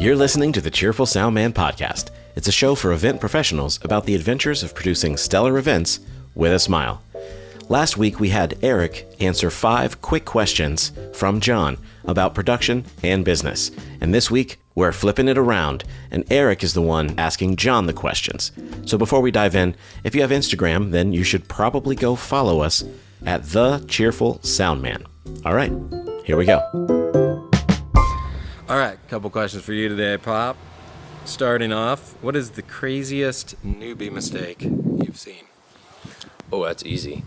You're listening to the Cheerful Sound Man podcast. It's a show for event professionals about the adventures of producing stellar events with a smile. Last week, we had Eric answer 5 quick questions from John about production and business. And this week, we're flipping it around, and Eric is the one asking John the questions. So before we dive in, if you have Instagram, then you should probably go follow us at The Cheerful Soundman. All right, here we go. All right, couple questions for you today, Pop. Starting off, what is the craziest newbie mistake you've seen? Oh, that's easy.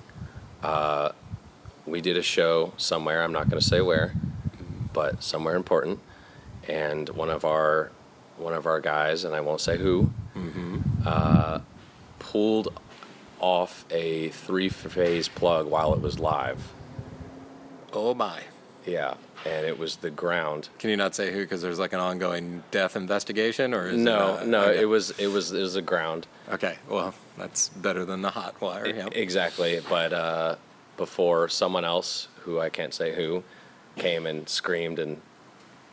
We did a show somewhere, I'm not going to say where, but somewhere important, and one of our guys, and I won't say who, pulled off a 3-phase plug while it was live. Oh my. Yeah, and it was the ground. Can you not say who because there's like an ongoing death investigation, or is No, okay. it was a ground. Okay, well, that's better than the hot wire. Yeah. Exactly, but before someone else, who I can't say who, came and screamed, and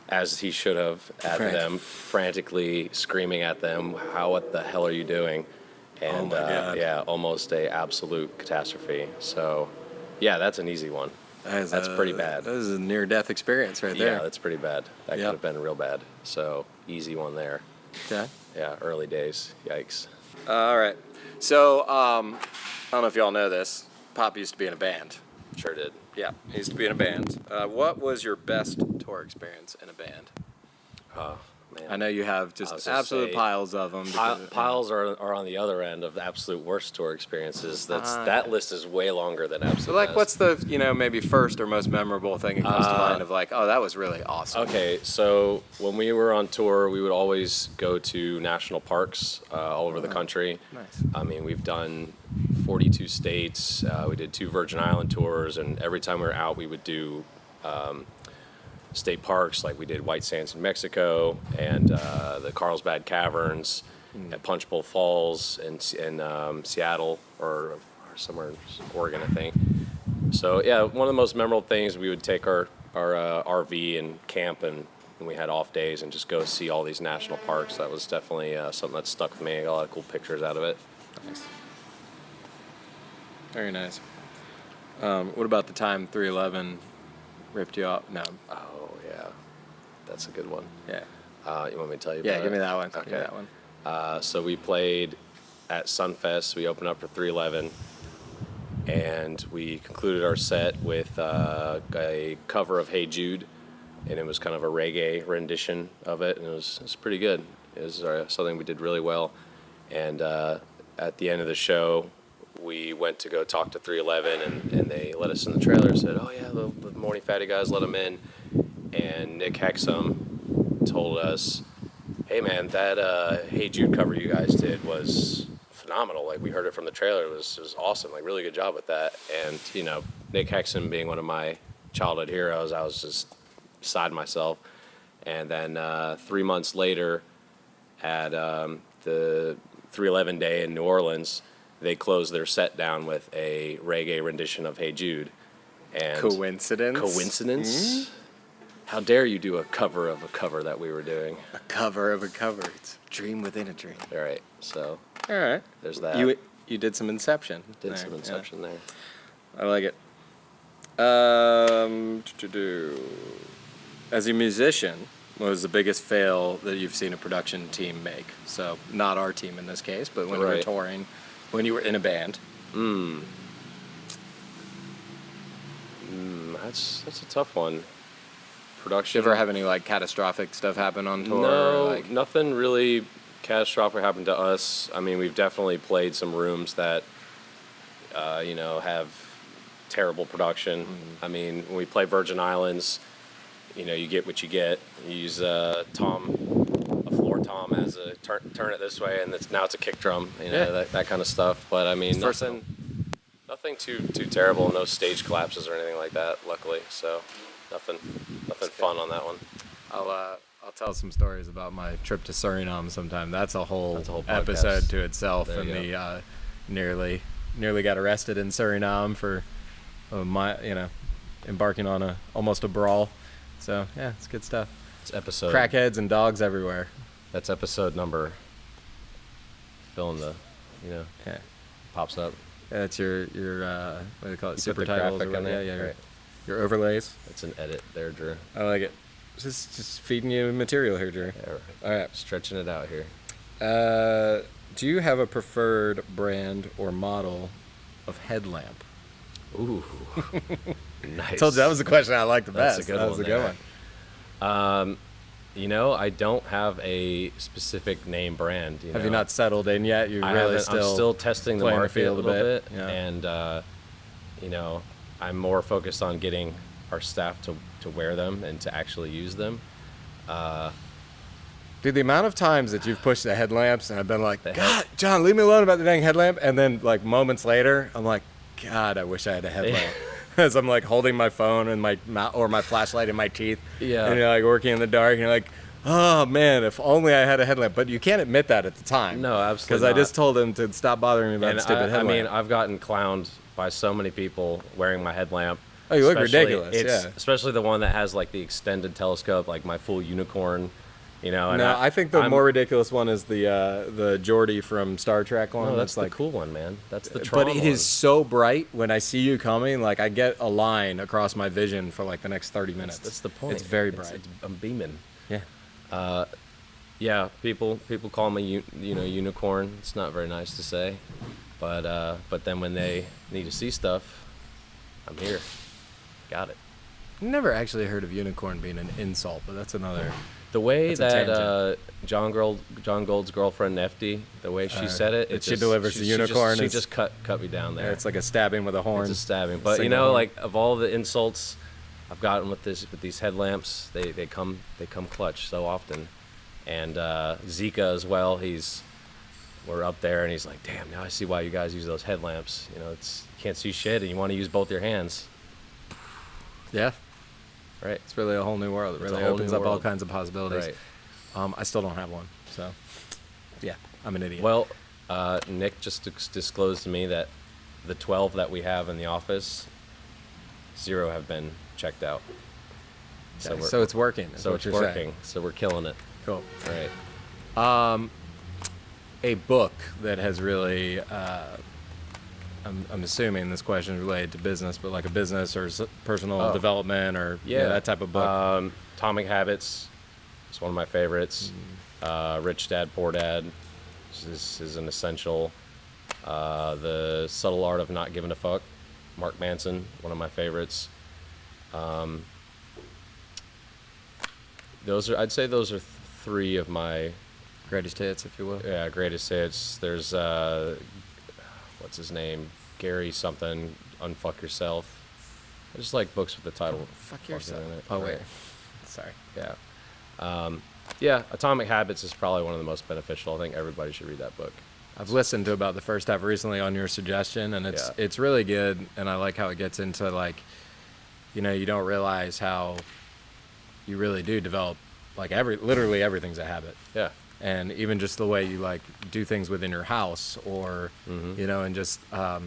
as he should have, at them, frantically screaming at them, what the hell are you doing? And oh my God. Yeah, almost a absolute catastrophe. So, yeah, that's an easy one. That's pretty bad. That is a near-death experience right there. Yeah, that's pretty bad. That could have been real bad. So, easy one there. Okay. Yeah, early days. Yikes. All right. So, I don't know if y'all know this. Pop used to be in a band. Sure did. Yeah, he used to be in a band. What was your best tour experience in a band? Man. I know you have just absolute piles of them. Piles are on the other end of the absolute worst tour experiences. That list is way longer than absolute. So, like, best. what's the maybe first or most memorable thing that comes to mind of like, oh, that was really awesome? Okay, so when we were on tour, we would always go to national parks all over the country. Nice. I mean, we've done 42 states. We did 2 Virgin Island tours, and every time we were out, we would do state parks. Like we did White Sands in Mexico, and the Carlsbad Caverns, at Punch Bowl Falls in Seattle, or somewhere in Oregon, I think. So yeah, one of the most memorable things, we would take our RV and camp, and we had off days and just go see all these national parks. That was definitely something that stuck with me. I got a lot of cool pictures out of it. Nice. Very nice. What about the time 311 ripped you off? No. Oh yeah, that's a good one. Yeah. You want me to tell you? Yeah, about give it? me that one. Okay. Give me that one. So we played at Sunfest. We opened up for 311, and we concluded our set with a cover of Hey Jude, and it was kind of a reggae rendition of it, and it was pretty good. It was something we did really well, and at the end of the show, we went to go talk to 311, and they let us in the trailer and said, oh yeah, the Morning Fatty guys let them in, and Nick Hexum told us, hey man, that Hey Jude cover you guys did was phenomenal. Like, we heard it from the trailer. It was awesome. Like, really good job with that. And, Nick Hexum being one of my childhood heroes, I was just beside myself. And then 3 months later, at the 311 Day in New Orleans, they closed their set down with a reggae rendition of Hey Jude. And Coincidence? Mm-hmm. How dare you do a cover of a cover that we were doing? A cover of a cover. It's a dream within a dream. All right, so All right. there's that. You did some Inception. Did some Inception there. I like it. As a musician, what was the biggest fail that you've seen a production team make? So not our team in this case, but when you were touring, when you were in a band. That's a tough one. Production. Did you ever have any like catastrophic stuff happen on tour? No, nothing really catastrophic happened to us. I mean, we've definitely played some rooms that, have terrible production. I mean, when we play Virgin Islands, you get what you get. You use a floor tom as a turn it this way, and now it's a kick drum. That kind of stuff. But I mean, nothing too terrible. No stage collapses or anything like that. Luckily, so nothing fun on that one. I'll tell some stories about my trip to Suriname sometime. That's a whole episode podcast to itself, there and you the nearly got arrested in Suriname for embarking on almost a brawl. So yeah, it's good stuff. That's episode. Crackheads and dogs everywhere. That's episode number. Fill in the, Yeah. pops up. That's your what do they call it? You Super put the titles. graphic Or on there? Yeah, Right. Your overlays. It's an edit there, Drew. I like it. Just feeding you material here, Drew. Yeah, All right. stretching it out here. Do you have a preferred brand or model of headlamp? Ooh, nice. I told you that was the question I liked the That's best. a good that one. was a good one. I don't have a specific name brand. Have you not settled in yet? You're I really haven't. I'm still testing the playing the market field a little bit, Yeah. and I'm more focused on getting our staff to wear them and to actually use them. Dude, the amount of times that you've pushed the headlamps and I've been like, God, John, leave me alone about the dang headlamp. And then like moments later, I'm like, God, I wish I had a headlamp. As I'm like holding my phone and my flashlight in my teeth. Yeah. And you're like working in the dark and you're like, oh man, if only I had a headlamp. But you can't admit that at the time. No, absolutely Because I just told him to stop bothering me about the stupid headlamp. I mean, I've gotten clowned by so many people wearing my headlamp. Oh, you look Especially- ridiculous, yeah. Especially the one that has like the extended telescope, like my full unicorn. And no, I think the more ridiculous one is the Geordi from Star Trek one. No, that's like the cool one, man. That's the Tron But it one. is so bright when I see you coming, like I get a line across my vision for like the next 30 minutes. That's the point. It's very bright. I'm beaming. Yeah. Yeah, people call me unicorn. It's not very nice to say, but then when they need to see stuff, I'm here. Got it. Never actually heard of unicorn being an insult, but that's another. The way That's a that John Gold's girlfriend Nefty, the way she said it, that she delivers the unicorn She is- just cut me down there. It's like a stabbing with a horn. It's a stabbing. But Single horn. like of all the insults I've gotten with these headlamps, they come clutch so often. And Zika as well, we're up there and he's like, damn, now I see why you guys use those headlamps. You can't see shit and you want to use both your hands. Yeah. Right. It's really a whole new world. It It's a really whole opens new up all world. kinds of possibilities. Right. I still don't have one, so yeah, I'm an idiot. Well, Nick just disclosed to me that the 12 that we have in the office, 0 have been checked out. Okay, so it's working. Is So what it's you're working. saying. So we're killing it. Cool. Right. A book that has really, I'm assuming this question is related to business, but like a business or personal development or that type of book. Atomic Habits is one of my favorites. Rich Dad, Poor Dad is an essential. The Subtle Art of Not Giving a Fuck, Mark Manson, one of my favorites. I'd say those are 3 of my Greatest hits, if you will. greatest hits. There's what's his name, Gary something, Unfuck Yourself. I just like books with the title Fuck fucking yourself. in it. Oh wait, Right. sorry. Yeah. Atomic Habits is probably one of the most beneficial. I think everybody should read that book. I've listened to about the first half recently on your suggestion, and it's really good. And I like how it gets into like, you don't realize how you really do develop like literally everything's a habit. Yeah. And even just the way you like do things within your house or and just kind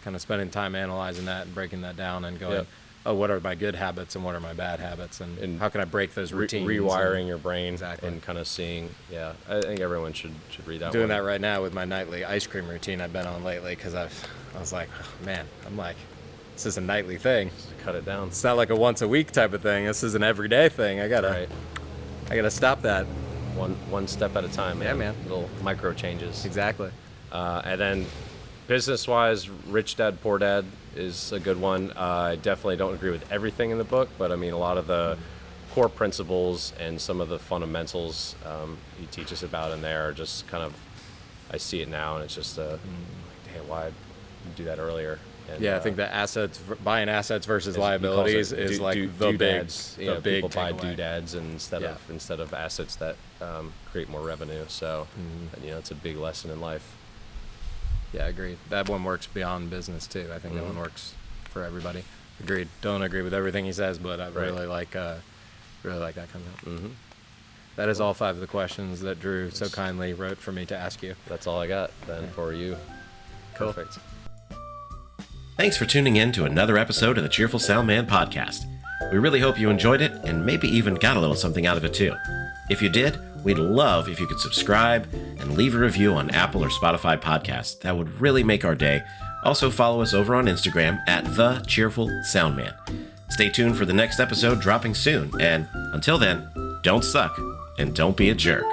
of spending time analyzing that and breaking that down and going, oh, what are my good habits and what are my bad habits and how can I break those routines? Rewiring your brain Exactly. and kind of seeing. Yeah, I think everyone should read that. Doing one. that right now with my nightly ice cream routine I've been on lately because I was like, oh, man, I'm like, this is a nightly thing. Cut it down. It's not like a once a week type of thing. This is an everyday thing. I gotta stop that. One step at a time. Yeah, man. Little micro changes. Exactly. And then business-wise, Rich Dad, Poor Dad is a good one. I definitely don't agree with everything in the book, but I mean a lot of the core principles and some of the fundamentals he teaches about in there are just kind of, I see it now and it's just like, damn, why didn't I do that earlier? And, I think that buying assets versus he calls liabilities it is like the big people buy takeaway. doodads instead of assets that create more revenue. So it's a big lesson in life. Yeah, agreed. That one works beyond business too. I think that one works for everybody. Agreed. Don't agree with everything he says, but I really like that concept. Mm-hmm. That is all 5 of the questions that Drew so kindly wrote for me to ask you. That's all I got then for you. Cool. Perfect. Thanks for tuning in to another episode of the Cheerful Sound Man podcast. We really hope you enjoyed it and maybe even got a little something out of it too. If you did, we'd love if you could subscribe and leave a review on Apple or Spotify podcasts. That would really make our day. Also follow us over on Instagram at The Cheerful Soundman. Stay tuned for the next episode dropping soon. And until then, don't suck and don't be a jerk.